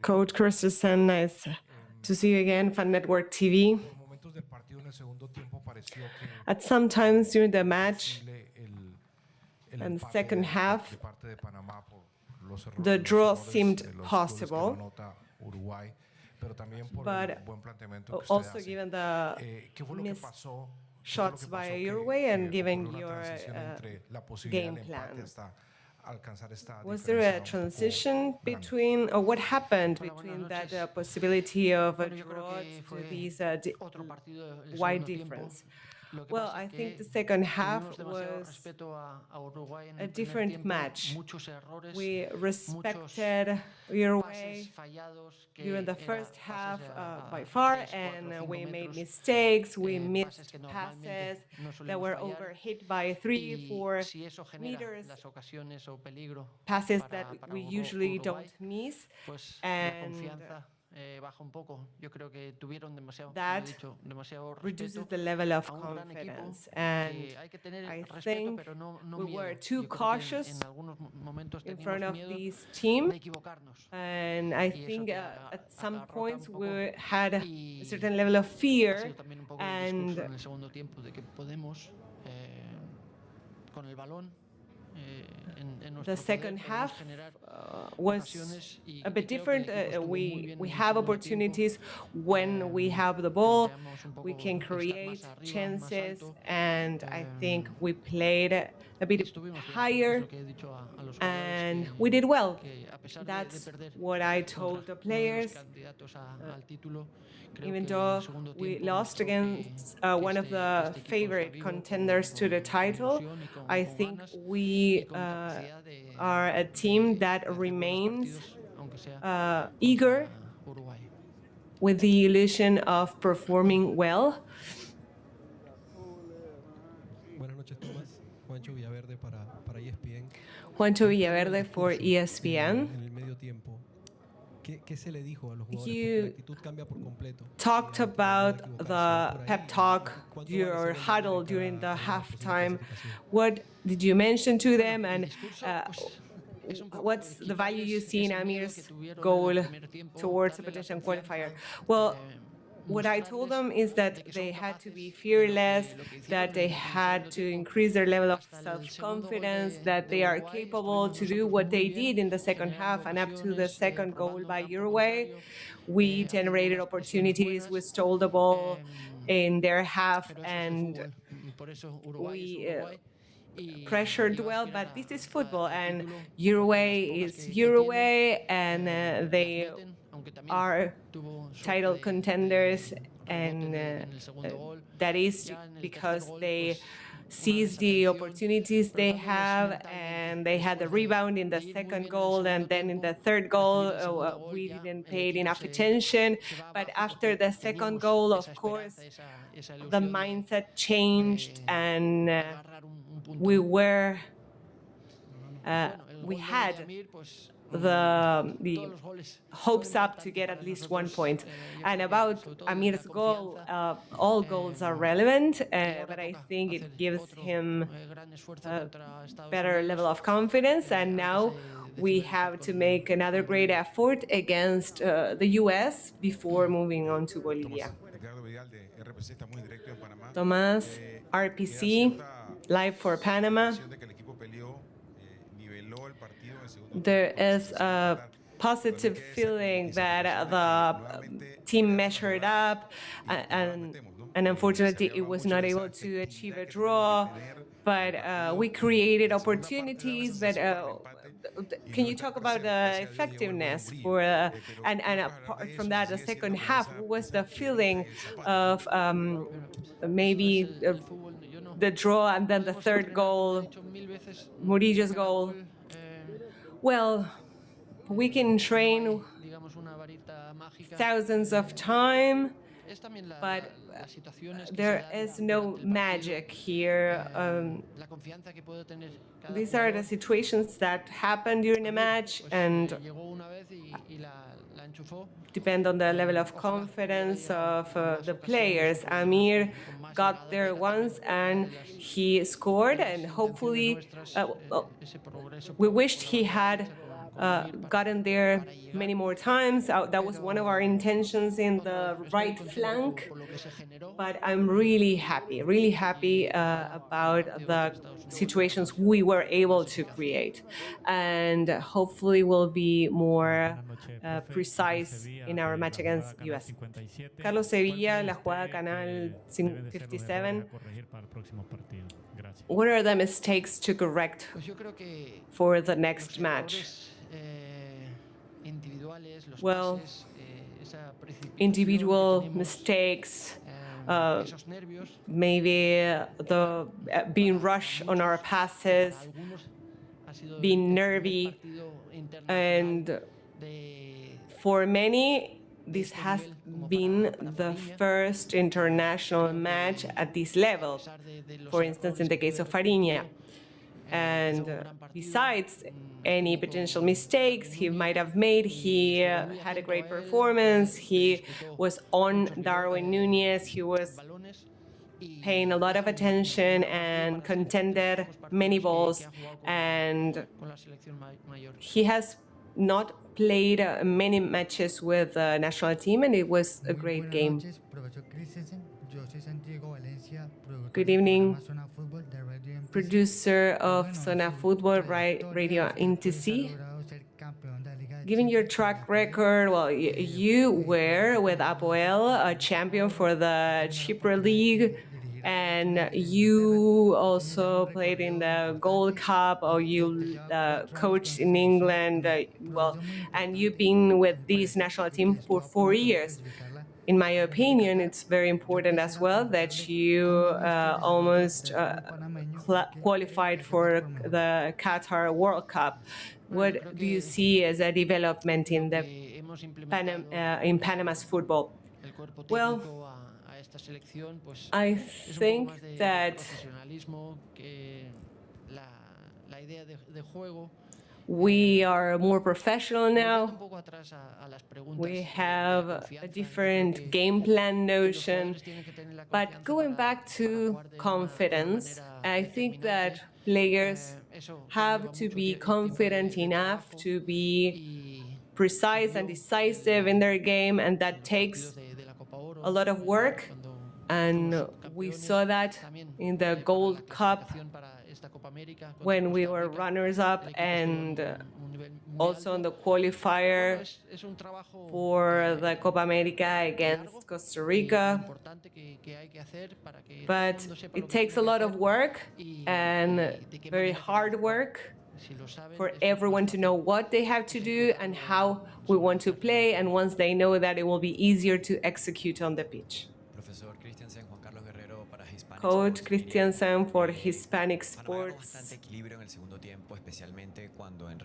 Coach Christiansen, nice to see you again, Fan Network TV. At some times during the match and the second half, the draw seemed possible, but also given the missed shots by Uruguay and given your game plan. Was there a transition between, or what happened between that possibility of a draw to these wide difference? Well, I think the second half was a different match. We respected Uruguay during the first half by far, and we made mistakes. We missed passes that were overhit by 3-4 meters, passes that we usually don't miss, and that reduces the level of confidence. And I think we were too cautious in front of this team, and I think at some points we had a certain level of fear, and the second half was a bit different. We have opportunities when we have the ball. We can create chances, and I think we played a bit higher, and we did well. That's what I told the players. Even though we lost against one of the favorite contenders to the title, I think we are a team that remains eager with the illusion of performing well. Juancho Villaverde for ESPN. You talked about the pep talk, your huddle during the halftime. What did you mention to them, and what's the value you see in Amir's goal towards a potential qualifier? Well, what I told them is that they had to be fearless, that they had to increase their level of self-confidence, that they are capable to do what they did in the second half and up to the second goal by Uruguay. We generated opportunities, we stole the ball in their half, and we pressured well, but this is football, and Uruguay is Uruguay, and they are title contenders, and that is because they seize the opportunities they have, and they had the rebound in the second goal, and then in the third goal we didn't pay enough attention. But after the second goal, of course, the mindset changed, and we had the hopes up to get at least 1 point. And about Amir's goal, all goals are relevant, but I think it gives him a better level of confidence. And now we have to make another great effort against the US before moving on to Bolivia. Tomás, RPC, live for Panama. There is a positive feeling that the team measured up, and unfortunately it was not able to achieve a draw, but we created opportunities. But can you talk about the effectiveness for and apart from that, the second half? What was the feeling of maybe the draw and then the third goal, Murillo's goal? Well, we can train thousands of times, but there is no magic here. These are the situations that happen during a match and depend on the level of confidence of the players. Amir got there once and he scored, and hopefully we wished he had gotten there many more times. That was one of our intentions in the right flank. But I'm really happy about the situations we were able to create. And hopefully we'll be more precise in our match against US. Carlos Sevilla, la jugada Canal 57. What are the mistakes to correct for the next match? Well, individual mistakes, maybe the being rushed on our passes, being nervy, and for many, this has been the first international match at this level. For instance, in the case of Fariña. And besides any potential mistakes he might have made, he had a great performance. He was on Darwin Núñez. He was paying a lot of attention and contended many balls. And he has not played many matches with the national team, and it was a great game. Good evening, producer of Zona Football Radio NTC. Given your track record, well, you were with Apoel a champion for the Chypre League, and you also played in the Gold Cup, or you coached in England, well, and you've been with this national team for 4 years. In my opinion, it's very important as well that you almost qualified for the Qatar World Cup. What do you see as a development in the in Panama's football? Well, I think that we are more professional now. We have a different game plan notion. But going back to confidence, I think that players have to be confident enough to be precise and decisive in their game, and that takes a lot of work. And we saw that in the Gold Cup when we were runners-up, and also in the qualifier for the Copa America against Costa Rica. But it takes a lot of work and very hard work for everyone to know what they have to do and how we want to play, and once they know that, it will be easier to execute on the pitch. Coach Christiansen for Hispanic Sports.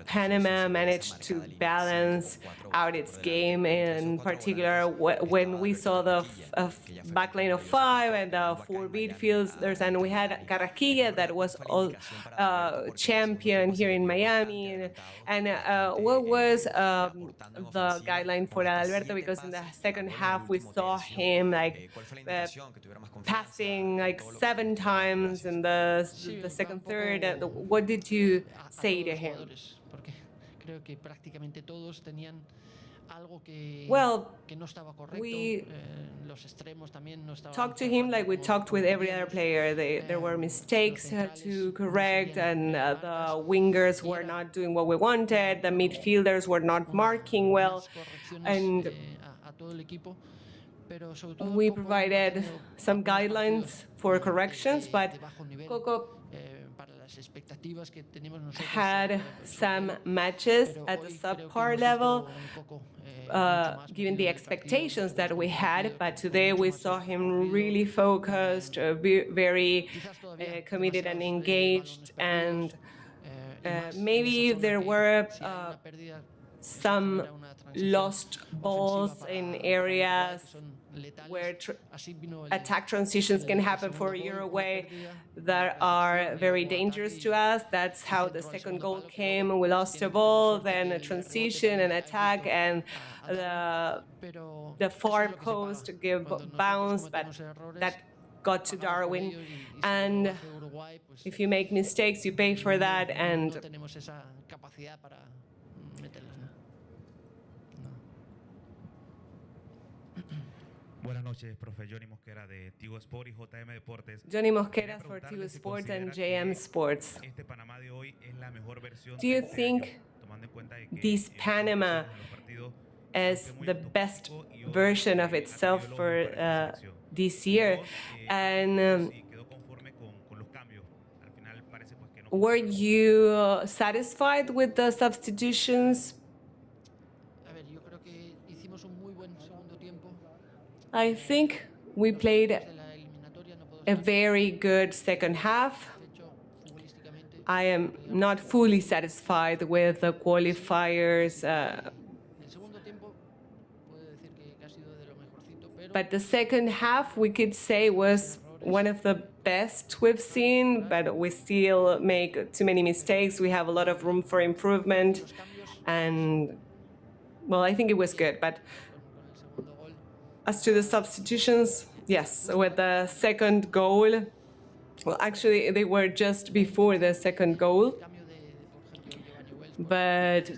Panama managed to balance out its game, in particular when we saw the backline of 5 and the 4 midfielders, and we had Carrasquilla that was all champion here in Miami. And what was the guideline for Alberto? Because in the second half we saw him like passing like 7 times in the second third. What did you say to him? Well, we talked to him like we talked with every other player. There were mistakes to correct, and the wingers were not doing what we wanted. The midfielders were not marking well, and we provided some guidelines for corrections, but Coco had some matches at the subpar level, given the expectations that we had. But today we saw him really focused, very committed and engaged, and maybe there were some lost balls in areas where attack transitions can happen for Uruguay that are very dangerous to us. That's how the second goal came. We lost a ball, then a transition, an attack, and the far post gave bounce, but that got to Darwin. And if you make mistakes, you pay for that. And Buenas noches, profe. Johnny Mosquera de Tigo Sport y JM Deportes. Johnny Mosquera for Tigo Sports and JM Sports. Este Panamá de hoy es la mejor versión Do you think this Panama is the best version of itself for this year? And were you satisfied with the substitutions? I think we played a very good second half. I am not fully satisfied with the qualifiers, but the second half we could say was one of the best we've seen, but we still make too many mistakes. We have a lot of room for improvement, and well, I think it was good. But as to the substitutions, yes, with the second goal, well, actually, they were just before the second goal, but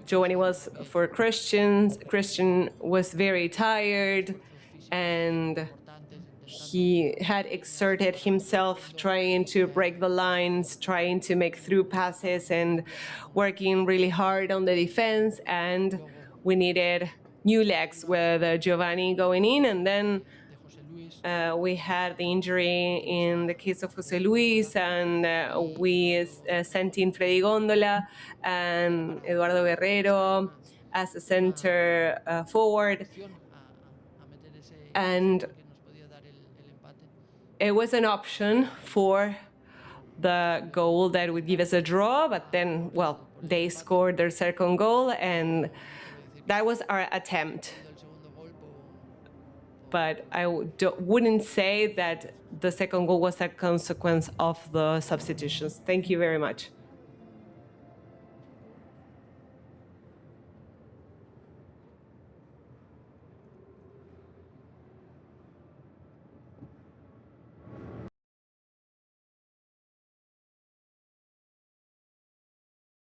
Giovanni was for Christian. Christian was very tired, and he had exerted himself trying to break the lines, trying to make through passes, and working really hard on the defense, and we needed new legs with Giovanni going in, and then we had the injury in the case of Jose Luis, and we sent in Freddy Gondola and Eduardo Guerrero as a center forward, and it was an option for the goal that would give us a draw, but then, well, they scored their second goal, and that was our attempt. But I wouldn't say that the second goal was a consequence of the substitutions. Thank you very much.